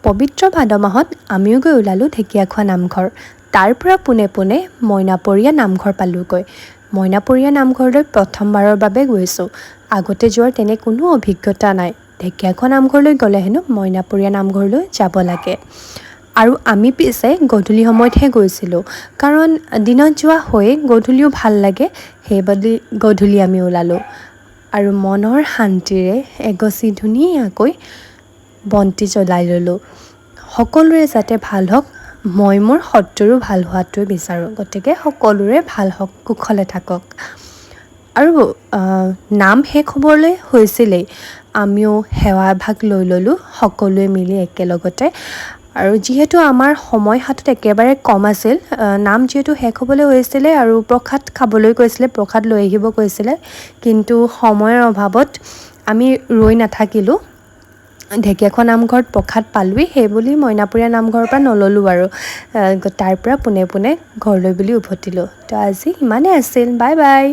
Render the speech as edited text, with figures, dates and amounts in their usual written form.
পবিত্ৰ ভাদ মাহত আমিও গৈ ওলালোঁ ঢেকীয়াখোৱা নামঘৰ। তাৰ পৰা পোনে পোনে মইনাপৰীয়া নামঘৰ পালোঁগৈ। মইনাপৰীয়া নামঘৰলৈ প্ৰথমবাৰৰ বাবে গৈছোঁ। আগতে যোৱাৰ তেনে কোনো অভিজ্ঞতা নাই। ঢেকীয়াখোৱা নামঘৰলৈ গ'লে হেনো মইনাপৰীয়া নামঘৰলৈ যাব লাগে। আৰু আমি পিছে গধূলি সময়তহে গৈছিলোঁ, কাৰণ দিনত যোৱা হৈয়ে গধূলিও ভাল লাগে, সেইবুলি গধূলি আমি ওলালোঁ। আৰু মনৰ শান্তিৰে এগছি ধুনীয়াকৈ বন্তি জ্বলাই ল'লোঁ। সকলোৰে যাতে ভাল হওক, মই মোৰ শত্ৰুৰো ভাল হোৱাটোৱে বিচাৰোঁ। গতিকে সকলোৰে ভাল হওক, কুশলে থাকক। আৰু নাম শেষ হ'বলৈ হৈছিলেই, আমিও সেৱা এভাগ লৈ ল'লোঁ সকলোৱে মিলি একেলগতে। আৰু যিহেতু আমাৰ সময় হাতত একেবাৰে কম আছিল, নাম যিহেতু শেষ হ'বলৈ হৈছিলে আৰু প্ৰসাদ খাবলৈ কৈছিলে, প্ৰসাদ লৈ আহিব কৈছিলে, কিন্তু সময়ৰ অভাৱত আমি ৰৈ নাথাকিলোঁ। ঢেকীয়াখোৱা নামঘৰত প্ৰসাদ পালোঁৱেই, সেইবুলি মইনাপৰীয়া নামঘৰৰ পৰা নল'লোঁ আৰু তাৰ পৰা পোনে পোনে ঘৰলৈ বুলি উভতিলোঁ। তো আজি ইমানেই আছিল। Bye bye.